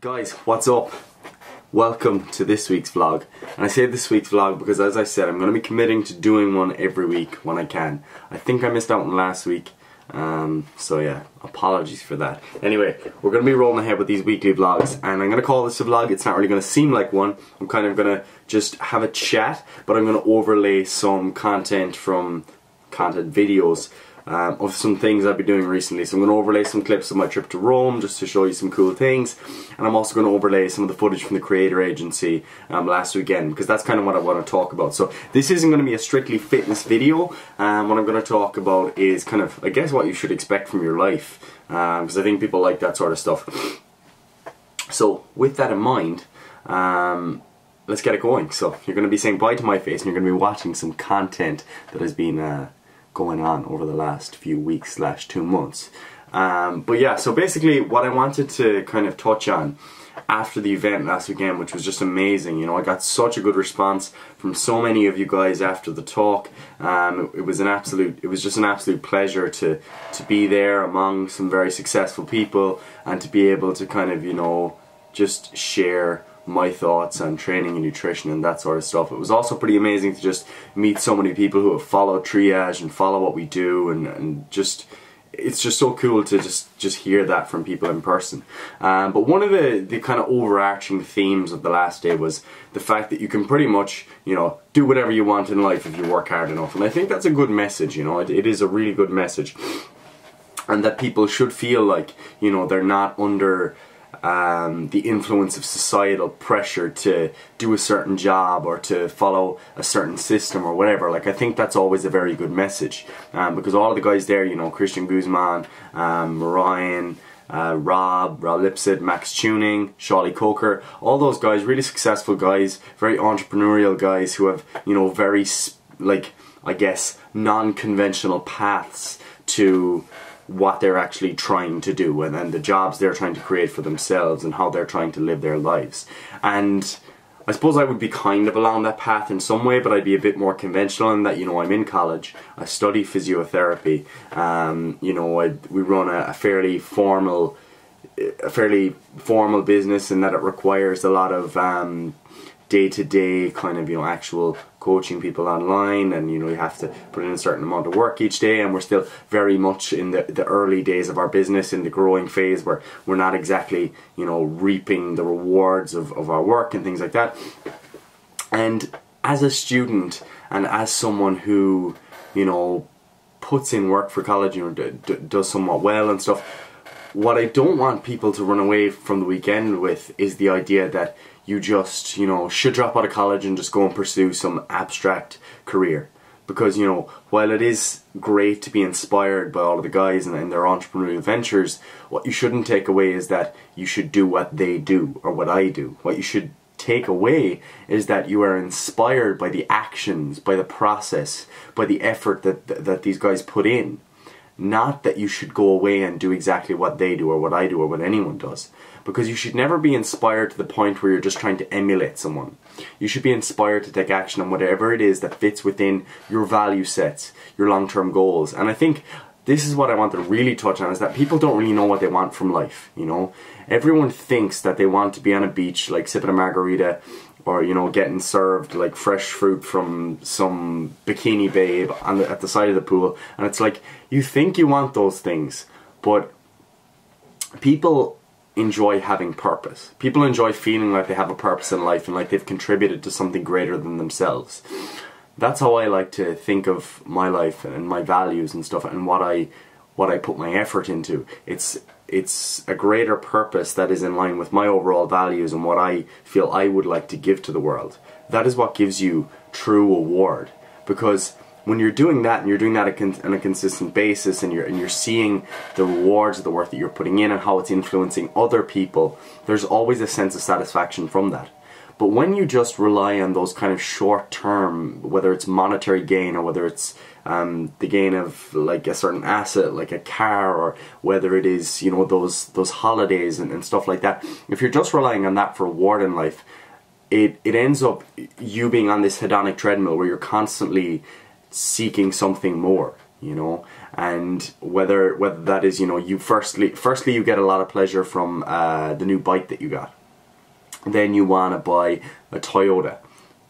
Guys, what's up? Welcome to this week's vlog. And I say this week's vlog because, as I said, I'm going to be committing to doing one every week when I can. I think I missed out on last week, so yeah, apologies for that. Anyway, we're going to be rolling ahead with these weekly vlogs, and I'm going to call this a vlog. It's not really going to seem like one. I'm kind of going to just have a chat, but I'm going to overlay some content from videos of some things I've been doing recently. So I'm going to overlay some clips of my trip to Rome just to show you some cool things, and I'm also going to overlay some of the footage from the creator agency last weekend, because that's kind of what I want to talk about. So this isn't going to be a strictly fitness video. What I'm going to talk about is kind of, I guess, what you should expect from your life, because I think people like that sort of stuff. So with that in mind, let's get it going. So you're going to be saying bye to my face, and you're going to be watching some content that has been going on over the last few weeks / 2 months. But yeah, so basically what I wanted to kind of touch on after the event last weekend, which was just amazing. You know, I got such a good response from so many of you guys after the talk. It was just an absolute pleasure to be there among some very successful people, and to be able to kind of, you know, just share my thoughts on training and nutrition and that sort of stuff. It was also pretty amazing to just meet so many people who have followed Triage and follow what we do, and just, it's just so cool to just hear that from people in person. But one of the kind of overarching themes of the last day was the fact that you can pretty much, you know, do whatever you want in life if you work hard enough. And I think that's a good message, you know, it is a really good message. And that people should feel like, you know, they're not under the influence of societal pressure to do a certain job or to follow a certain system or whatever. Like, I think that's always a very good message, because all of the guys there, you know, Christian Guzman, Ryan, Rob Lipset, Max Tuning, Shawley Coker, all those guys, really successful guys, very entrepreneurial guys who have, you know, very, like, I guess, non-conventional paths to what they're actually trying to do, and the jobs they're trying to create for themselves, and how they're trying to live their lives. And I suppose I would be kind of along that path in some way, but I'd be a bit more conventional in that, you know, I'm in college, I study physiotherapy, you know, we run a fairly formal business, in that it requires a lot of day-to-day kind of, you know, actual coaching people online, and, you know, you have to put in a certain amount of work each day, and we're still very much in the early days of our business, in the growing phase, where we're not exactly, you know, reaping the rewards of our work and things like that. And as a student, and as someone who, you know, puts in work for college, you know, does somewhat well and stuff, what I don't want people to run away from the weekend with is the idea that you just, you know, should drop out of college and just go and pursue some abstract career. Because, you know, while it is great to be inspired by all of the guys and their entrepreneurial ventures, what you shouldn't take away is that you should do what they do, or what I do. What you should take away is that you are inspired by the actions, by the process, by the effort that these guys put in. Not that you should go away and do exactly what they do, or what I do, or what anyone does. Because you should never be inspired to the point where you're just trying to emulate someone. You should be inspired to take action on whatever it is that fits within your value sets, your long-term goals. And I think this is what I want to really touch on, is that people don't really know what they want from life, you know. Everyone thinks that they want to be on a beach, like sipping a margarita, or, you know, getting served like fresh fruit from some bikini babe at the side of the pool. And it's like, you think you want those things, but people enjoy having purpose. People enjoy feeling like they have a purpose in life, and like they've contributed to something greater than themselves. That's how I like to think of my life and my values and stuff, and what I put my effort into. It's a greater purpose that is in line with my overall values and what I feel I would like to give to the world. That is what gives you true reward, because when you're doing that, and you're doing that on a consistent basis, and you're seeing the rewards of the work that you're putting in and how it's influencing other people, there's always a sense of satisfaction from that. But when you just rely on those kind of short-term, whether it's monetary gain, or whether it's the gain of like a certain asset, like a car, or whether it is, you know, those holidays and stuff like that, if you're just relying on that for reward in life, it ends up you being on this hedonic treadmill where you're constantly seeking something more. you know. And whether that is, you know, you firstly you get a lot of pleasure from the new bike that you got. Then you want to buy a Toyota,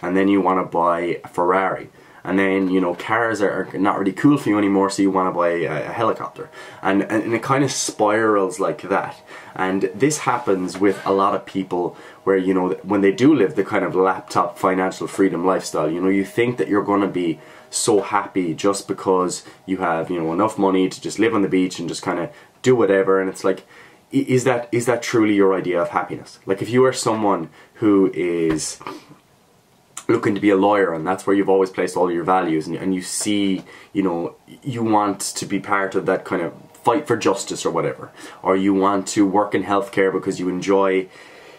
and then you want to buy a Ferrari. And then, you know, cars are not really cool for you anymore, so you want to buy a helicopter. And it kind of spirals like that. And this happens with a lot of people where, you know, when they do live the kind of laptop financial freedom lifestyle, you know, you think that you're going to be so happy just because you have, you know, enough money to just live on the beach and just kind of do whatever. And it's like, is that truly your idea of happiness? Like, if you are someone who is looking to be a lawyer, and that's where you've always placed all your values, and you see, you know, you want to be part of that kind of fight for justice or whatever, or you want to work in healthcare because you enjoy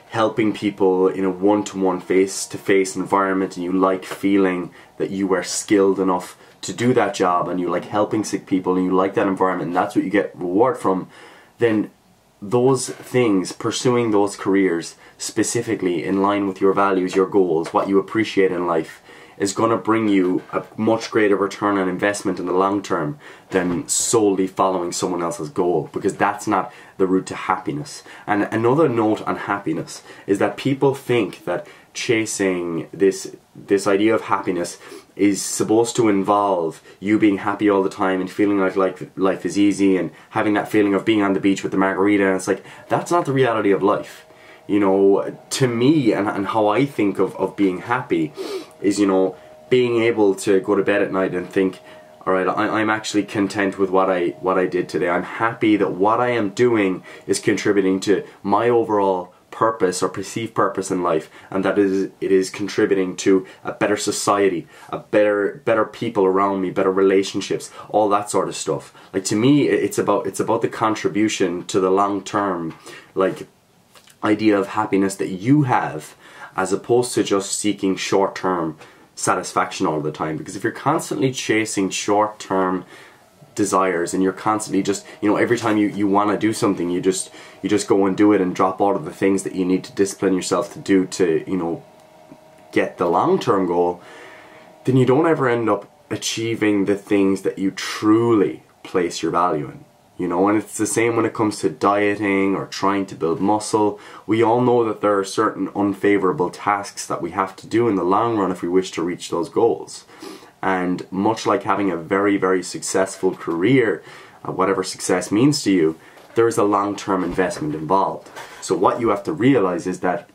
helping people in a one-to-one, face-to-face environment, and you like feeling that you are skilled enough to do that job, and you like helping sick people, and you like that environment, and that's what you get reward from, then those things, pursuing those careers specifically in line with your values, your goals, what you appreciate in life, is going to bring you a much greater return on investment in the long term than solely following someone else's goal, because that's not the route to happiness. And another note on happiness is that people think that chasing this idea of happiness is supposed to involve you being happy all the time and feeling like life is easy and having that feeling of being on the beach with the margarita. And it's like, that's not the reality of life. You know, to me, and how I think of being happy is, you know, being able to go to bed at night and think, alright, I'm actually content with what I did today. I'm happy that what I am doing is contributing to my overall purpose or perceived purpose in life, and that it is contributing to a better society, a better people around me, better relationships, all that sort of stuff. Like, to me, it's about the contribution to the long term, like, idea of happiness that you have, as opposed to just seeking short term satisfaction all the time. Because if you're constantly chasing short term desires, and you're constantly just, you know, every time you want to do something, you just go and do it and drop all of the things that you need to discipline yourself to do to, you know, get the long-term goal, then you don't ever end up achieving the things that you truly place your value in, you know. And it's the same when it comes to dieting or trying to build muscle. We all know that there are certain unfavorable tasks that we have to do in the long run if we wish to reach those goals. And much like having a very, very successful career, whatever success means to you, there is a long-term investment involved. So what you have to realize is that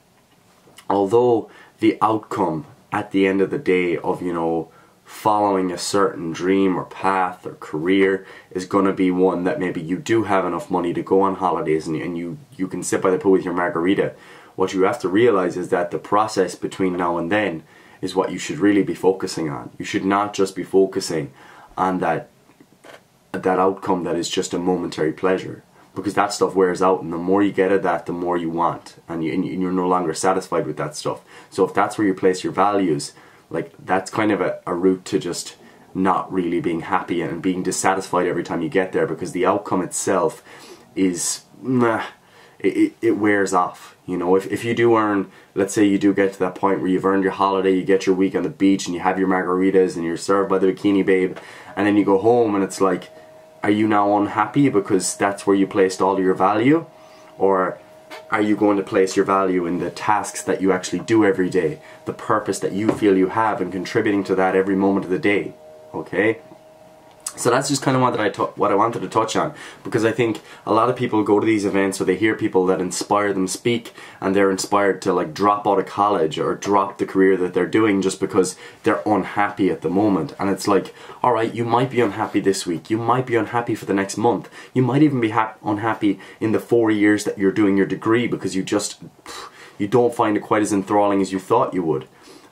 although the outcome at the end of the day of, you know, following a certain dream or path or career is going to be one that maybe you do have enough money to go on holidays and you can sit by the pool with your margarita, what you have to realize is that the process between now and then is what you should really be focusing on. You should not just be focusing on that outcome that is just a momentary pleasure, because that stuff wears out, and the more you get of that, the more you want, and you're no longer satisfied with that stuff. So if that's where you place your values, like, that's kind of a route to just not really being happy and being dissatisfied every time you get there, because the outcome itself is it wears off. You know, if you do earn, let's say you do get to that point where you've earned your holiday, you get your week on the beach and you have your margaritas and you're served by the bikini babe, and then you go home and it's like, are you now unhappy because that's where you placed all of your value? Or are you going to place your value in the tasks that you actually do every day, the purpose that you feel you have, and contributing to that every moment of the day? Okay? So that's just kind of what I wanted to touch on, because I think a lot of people go to these events or they hear people that inspire them speak, and they're inspired to, like, drop out of college or drop the career that they're doing just because they're unhappy at the moment. And it's like, alright, you might be unhappy this week, you might be unhappy for the next month, you might even be unhappy in the 4 years that you're doing your degree because you don't find it quite as enthralling as you thought you would.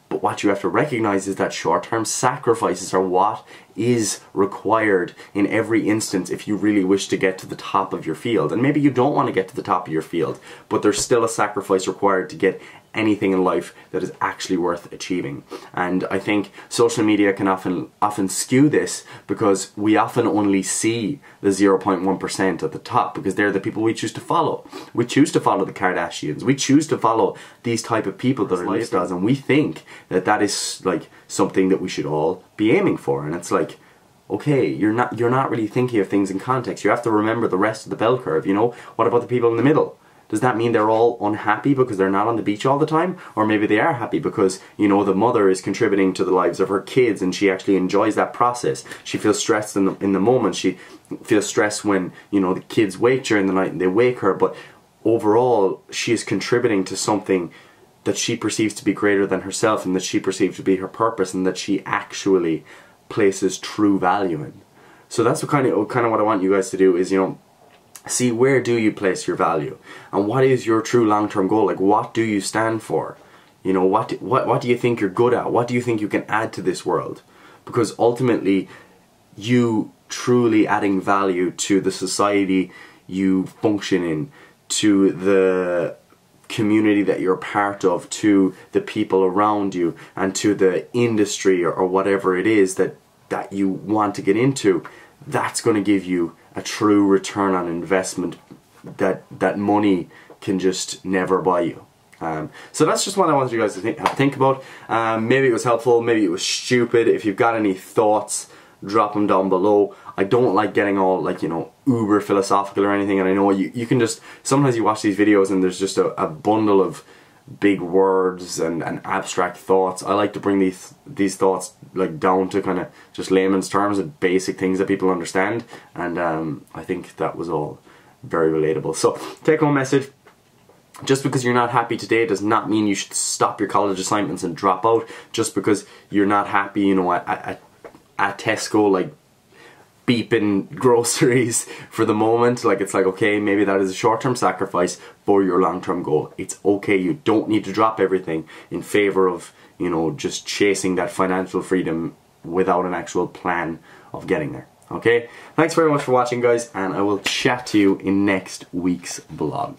But what you have to recognize is that short-term sacrifices are what is required in every instance if you really wish to get to the top of your field. And maybe you don't want to get to the top of your field, but there's still a sacrifice required to get anything in life that is actually worth achieving. And I think social media can often skew this, because we often only see the 0.1% at the top, because they're the people we choose to follow. We choose to follow the Kardashians. We choose to follow these type of people that are lifestyles, and we think that that is, like, something that we should all be aiming for. And it's like, okay, you're not really thinking of things in context. You have to remember the rest of the bell curve, you know? What about the people in the middle? Does that mean they're all unhappy because they're not on the beach all the time? Or maybe they are happy because, you know, the mother is contributing to the lives of her kids and she actually enjoys that process. She feels stressed in the moment. She feels stressed when, you know, the kids wake during the night and they wake her. But overall, she is contributing to something that she perceives to be greater than herself and that she perceives to be her purpose and that she actually places true value in. So that's kind of what I want you guys to do is, you know, see where do you place your value and what is your true long-term goal. Like, what do you stand for? You know, what do you think you're good at? What do you think you can add to this world? Because ultimately, you truly adding value to the society you function in, to the community that you're part of, to the people around you, and to the industry or whatever it is that you want to get into, that's going to give you a true return on investment that money can just never buy you. So that's just what I wanted you guys to think about. Maybe it was helpful, maybe it was stupid. If you've got any thoughts, drop them down below. I don't like getting all, like, you know, uber philosophical or anything, and I know you can just, sometimes you watch these videos and there's just a bundle of big words and abstract thoughts. I like to bring these thoughts like down to kind of just layman's terms and basic things that people understand, and I think that was all very relatable. So take home message: just because you're not happy today does not mean you should stop your college assignments and drop out. Just because you're not happy, you know, at Tesco, like beeping groceries for the moment, like, it's like, okay, maybe that is a short-term sacrifice for your long-term goal. It's okay. You don't need to drop everything in favor of, you know, just chasing that financial freedom without an actual plan of getting there. Okay, thanks very much for watching, guys, and I will chat to you in next week's vlog.